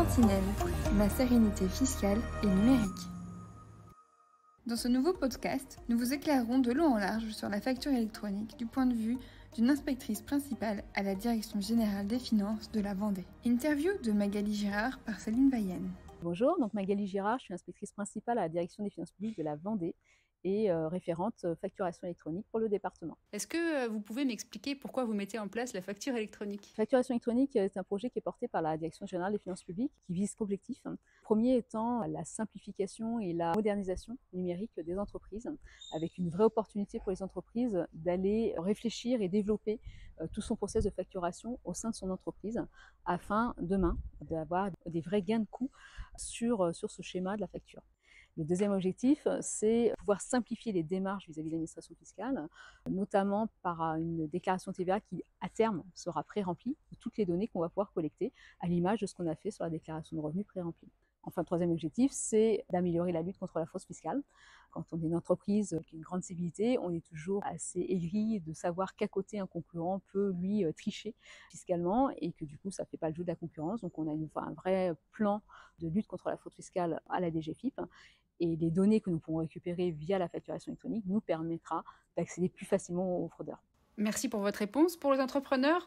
Sentinelle, ma sérénité fiscale et numérique. Dans ce nouveau podcast, nous vous éclairerons de long en large sur la facture électronique du point de vue d'une inspectrice principale à la Direction générale des finances de la Vendée. Interview de Magali Girard par Céline Vayenne. Bonjour, donc Magali Girard, je suis inspectrice principale à la Direction des finances publiques de la Vendée et référente facturation électronique pour le département. Est-ce que vous pouvez m'expliquer pourquoi vous mettez en place la facture électronique ? Facturation électronique est un projet qui est porté par la Direction générale des finances publiques qui vise objectifs. Premier étant la simplification et la modernisation numérique des entreprises, avec une vraie opportunité pour les entreprises d'aller réfléchir et développer tout son process de facturation au sein de son entreprise, afin demain d'avoir des vrais gains de coûts sur ce schéma de la facture. Le deuxième objectif, c'est pouvoir simplifier les démarches vis-à-vis de l'administration fiscale, notamment par une déclaration TVA qui, à terme, sera pré-remplie de toutes les données qu'on va pouvoir collecter, à l'image de ce qu'on a fait sur la déclaration de revenus pré-remplie. Enfin, le troisième objectif, c'est d'améliorer la lutte contre la fraude fiscale. Quand on est une entreprise qui a une grande civilité, on est toujours assez aigri de savoir qu'à côté, un concurrent peut, lui, tricher fiscalement et que du coup, ça ne fait pas le jeu de la concurrence. Donc, on a un vrai plan de lutte contre la fraude fiscale à la DGFiP. Et les données que nous pourrons récupérer via la facturation électronique nous permettra d'accéder plus facilement aux fraudeurs. Merci pour votre réponse. Pour les entrepreneurs,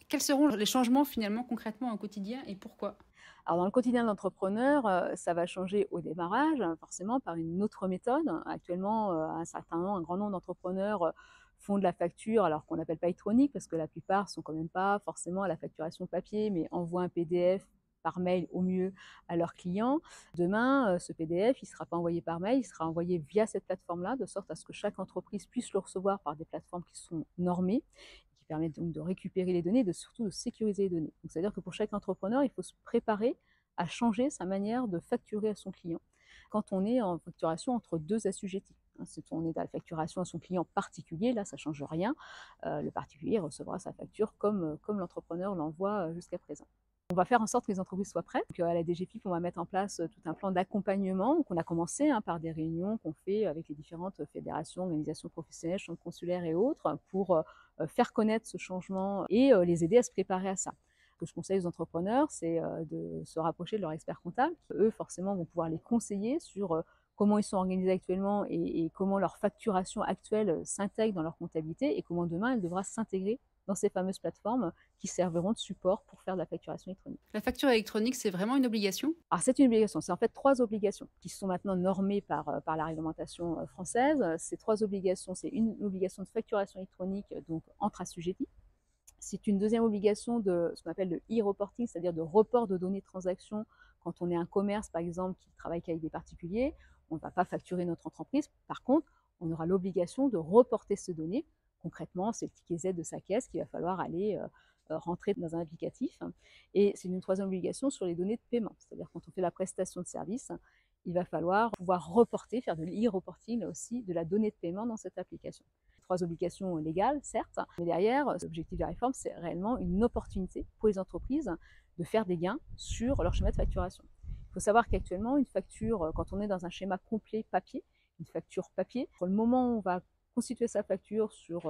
quels seront les changements finalement concrètement au quotidien et pourquoi ? Alors dans le quotidien de l'entrepreneur, ça va changer au démarrage, forcément par une autre méthode. Actuellement, un grand nombre d'entrepreneurs font de la facture, alors qu'on n'appelle pas électronique, parce que la plupart ne sont quand même pas forcément à la facturation papier, mais envoient un PDF par mail au mieux à leurs clients. Demain, ce PDF, il ne sera pas envoyé par mail, il sera envoyé via cette plateforme-là, de sorte à ce que chaque entreprise puisse le recevoir par des plateformes qui sont normées, qui permettent donc de récupérer les données, surtout de sécuriser les données. Donc, c'est-à-dire que pour chaque entrepreneur, il faut se préparer à changer sa manière de facturer à son client quand on est en facturation entre deux assujettis. Si on est dans la facturation à son client particulier, là, ça ne change rien. Le particulier recevra sa facture comme l'entrepreneur l'envoie jusqu'à présent. On va faire en sorte que les entreprises soient prêtes. Donc, à la DGFiP, on va mettre en place tout un plan d'accompagnement. Donc, on a commencé par des réunions qu'on fait avec les différentes fédérations, organisations professionnelles, chambres consulaires et autres pour faire connaître ce changement et les aider à se préparer à ça. Ce que je conseille aux entrepreneurs, c'est de se rapprocher de leurs experts comptables, qui eux, forcément, vont pouvoir les conseiller sur comment ils sont organisés actuellement et comment leur facturation actuelle s'intègre dans leur comptabilité et comment demain elle devra s'intégrer dans ces fameuses plateformes qui serviront de support pour faire de la facturation électronique. La facture électronique, c'est vraiment une obligation ? Alors c'est une obligation, c'est en fait 3 obligations qui sont maintenant normées par la réglementation française. Ces 3 obligations, c'est une obligation de facturation électronique, donc entre assujettis. C'est une deuxième obligation de ce qu'on appelle le e-reporting, c'est-à-dire de report de données de transactions quand on est un commerce, par exemple, qui travaille qu'avec des particuliers. On ne va pas facturer notre entreprise. Par contre, on aura l'obligation de reporter ces données. Concrètement, c'est le ticket Z de sa caisse qu'il va falloir aller rentrer dans un applicatif. Et c'est une troisième obligation sur les données de paiement. C'est-à-dire quand on fait la prestation de service, il va falloir pouvoir reporter, faire de l'e-reporting aussi, de la donnée de paiement dans cette application. 3 obligations légales, certes, mais derrière, l'objectif de la réforme, c'est réellement une opportunité pour les entreprises de faire des gains sur leur schéma de facturation. Il faut savoir qu'actuellement, une facture, quand on est dans un schéma complet papier, une facture papier, pour le moment où on va constituer sa facture sur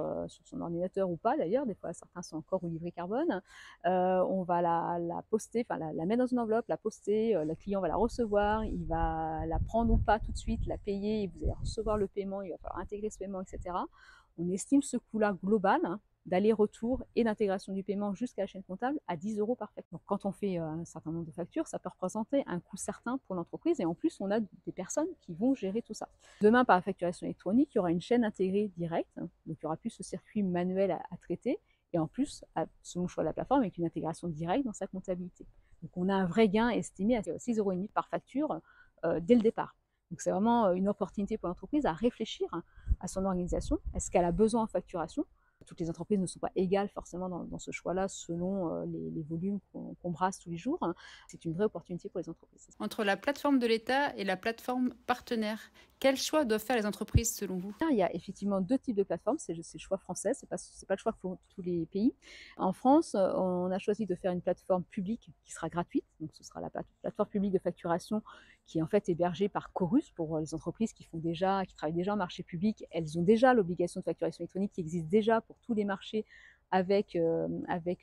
son ordinateur ou pas d'ailleurs, des fois certains sont encore au livret carbone, on va la poster, enfin la mettre dans une enveloppe, la poster, le client va la recevoir, il va la prendre ou pas tout de suite, la payer, vous allez recevoir le paiement, il va falloir intégrer ce paiement, etc. On estime ce coût-là global d'aller-retour et d'intégration du paiement jusqu'à la chaîne comptable à 10 € par facture. Donc quand on fait un certain nombre de factures, ça peut représenter un coût certain pour l'entreprise et en plus on a des personnes qui vont gérer tout ça. Demain, par la facturation électronique, il y aura une chaîne intégrée directe, donc il n'y aura plus ce circuit manuel à traiter et en plus, selon le choix de la plateforme, avec une intégration directe dans sa comptabilité. Donc on a un vrai gain estimé à 6,5 € par facture dès le départ. Donc c'est vraiment une opportunité pour l'entreprise à réfléchir à son organisation. Est-ce qu'elle a besoin en facturation ? Toutes les entreprises ne sont pas égales forcément dans ce choix-là selon les volumes qu'on brasse tous les jours. C'est une vraie opportunité pour les entreprises. Entre la plateforme de l'État et la plateforme partenaire, quel choix doivent faire les entreprises selon vous ? Il y a effectivement 2 types de plateformes, c'est le choix français, c'est pas le choix pour tous les pays. En France, on a choisi de faire une plateforme publique qui sera gratuite, donc ce sera la plateforme publique de facturation qui est en fait hébergée par Chorus pour les entreprises qui travaillent déjà en marché public. Elles ont déjà l'obligation de facturation électronique qui existe déjà pour tous les marchés avec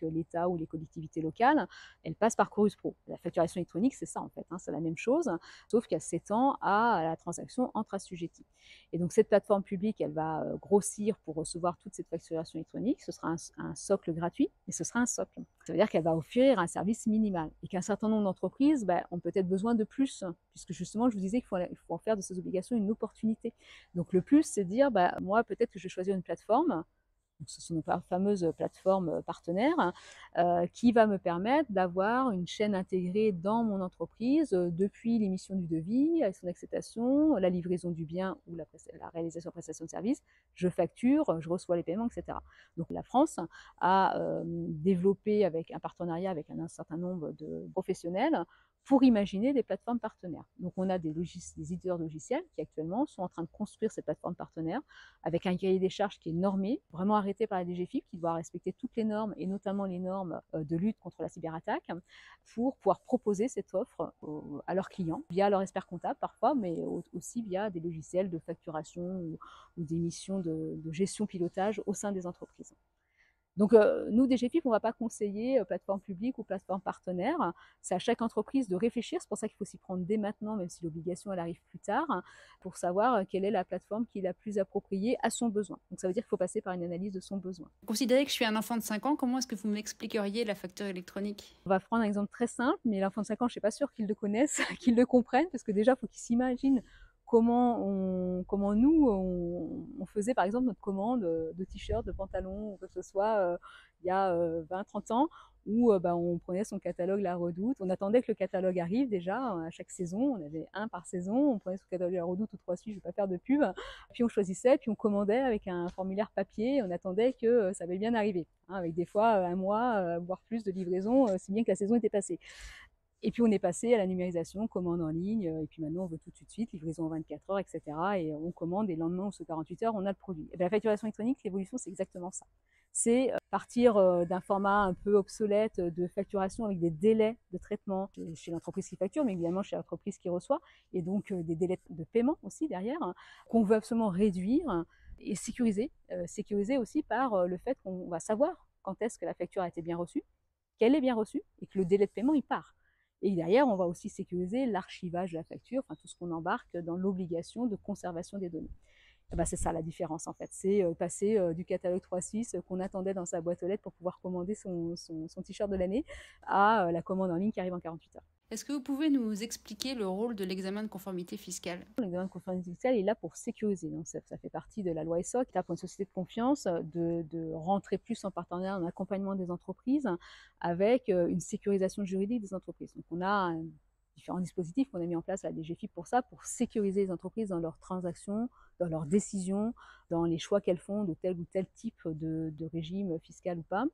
l'État ou les collectivités locales, elle passe par Chorus Pro. La facturation électronique, c'est ça en fait, c'est la même chose, sauf qu'elle s'étend à la transaction entre assujettis. Et donc cette plateforme publique, elle va grossir pour recevoir toute cette facturation électronique. Ce sera un socle gratuit, mais ce sera un socle. Ça veut dire qu'elle va offrir un service minimal et qu'un certain nombre d'entreprises ont peut-être besoin de plus, puisque justement, je vous disais qu'il faut en faire de ces obligations une opportunité. Donc le plus, c'est de dire, moi, peut-être que je vais choisir une plateforme. Donc, ce sont nos fameuses plateformes partenaires qui va me permettre d'avoir une chaîne intégrée dans mon entreprise depuis l'émission du devis, avec son acceptation, la livraison du bien ou la réalisation de prestation de service, je facture, je reçois les paiements, etc. Donc la France a développé avec un partenariat avec un certain nombre de professionnels pour imaginer des plateformes partenaires. Donc on a des éditeurs de logiciels qui actuellement sont en train de construire ces plateformes partenaires avec un cahier des charges qui est normé, vraiment arrêté par la DGFiP, qui doit respecter toutes les normes et notamment les normes de lutte contre la cyberattaque pour pouvoir proposer cette offre à leurs clients via leur expert comptable parfois, mais aussi via des logiciels de facturation ou des missions de gestion pilotage au sein des entreprises. Donc, nous, DGFiP, on ne va pas conseiller plateforme publique ou plateforme partenaire. C'est à chaque entreprise de réfléchir. C'est pour ça qu'il faut s'y prendre dès maintenant, même si l'obligation, elle arrive plus tard, pour savoir quelle est la plateforme qui est la plus appropriée à son besoin. Donc, ça veut dire qu'il faut passer par une analyse de son besoin. Considérez que je suis un enfant de 5 ans, comment est-ce que vous m'expliqueriez la facture électronique ? On va prendre un exemple très simple, mais l'enfant de 5 ans, je ne suis pas sûre qu'il le connaisse, qu'il le comprenne, parce que déjà, il faut qu'il s'imagine comment nous, on faisait par exemple notre commande de t-shirts, de pantalons, ou quoi que ce soit, il y a 20-30 ans, où on prenait son catalogue La Redoute, on attendait que le catalogue arrive déjà, à chaque saison, on avait un par saison, on prenait son catalogue La Redoute ou 3 suites, je ne vais pas faire de pub, puis on choisissait, puis on commandait avec un formulaire papier, on attendait que ça allait bien arriver, avec des fois un mois, voire plus de livraison, si bien que la saison était passée. Et puis on est passé à la numérisation, commande en ligne, et puis maintenant on veut tout de suite, livraison en 24 heures, etc. Et on commande et le lendemain ou sous 48 heures, on a le produit. Et bien, la facturation électronique, l'évolution, c'est exactement ça. C'est partir d'un format un peu obsolète de facturation avec des délais de traitement chez l'entreprise qui facture, mais également chez l'entreprise qui reçoit, et donc des délais de paiement aussi derrière, qu'on veut absolument réduire et sécuriser. Sécuriser aussi par le fait qu'on va savoir quand est-ce que la facture a été bien reçue, qu'elle est bien reçue, et que le délai de paiement, il part. Et derrière, on va aussi sécuriser l'archivage de la facture, enfin tout ce qu'on embarque dans l'obligation de conservation des données. C'est ça la différence en fait, c'est passer du catalogue 3.6 qu'on attendait dans sa boîte aux lettres pour pouvoir commander son t-shirt de l'année à la commande en ligne qui arrive en 48 heures. Est-ce que vous pouvez nous expliquer le rôle de l'examen de conformité fiscale ? L'examen de conformité fiscale est là pour sécuriser. Donc ça fait partie de la loi ESSOC, qui est là pour une société de confiance de rentrer plus en partenariat, en accompagnement des entreprises avec une sécurisation juridique des entreprises. Donc on a différents dispositifs qu'on a mis en place à la DGFiP pour ça, pour sécuriser les entreprises dans leurs transactions, dans leurs décisions, dans les choix qu'elles font de tel ou tel type de régime fiscal ou pas.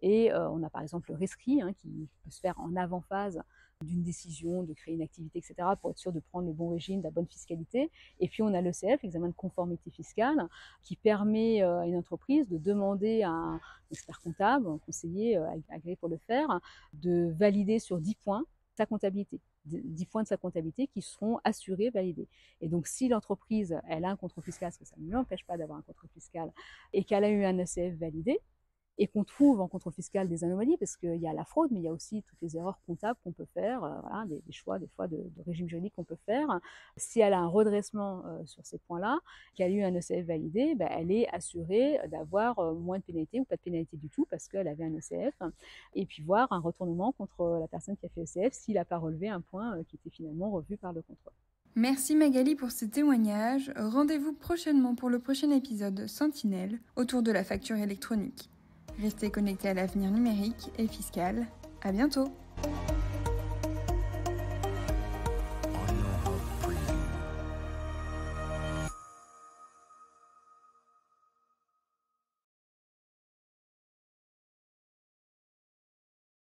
Et on a par exemple le rescrit qui peut se faire en avant-phase d'une décision, de créer une activité, etc., pour être sûr de prendre le bon régime, de la bonne fiscalité. Et puis on a l'ECF, l'examen de conformité fiscale, qui permet à une entreprise de demander à un expert comptable, un conseiller agréé pour le faire, de valider sur 10 points sa comptabilité. 10 points de sa comptabilité qui seront assurés, validés. Et donc, si l'entreprise, elle a un contrôle fiscal, parce que ça ne l'empêche pas d'avoir un contrôle fiscal, et qu'elle a eu un ECF validé, et qu'on trouve en contrôle fiscal des anomalies, parce qu'il y a la fraude, mais il y a aussi toutes les erreurs comptables qu'on peut faire, des choix, des fois, de régime juridique qu'on peut faire. Si elle a un redressement sur ces points-là, qu'elle a eu un ECF validé, elle est assurée d'avoir moins de pénalité ou pas de pénalité du tout, parce qu'elle avait un ECF, et puis voir un retournement contre la personne qui a fait ECF s'il n'a pas relevé un point qui était finalement revu par le contrôle. Merci Magali pour ce témoignage. Rendez-vous prochainement pour le prochain épisode Sentinelle autour de la facture électronique. Restez connectés à l'avenir numérique et fiscal. À bientôt!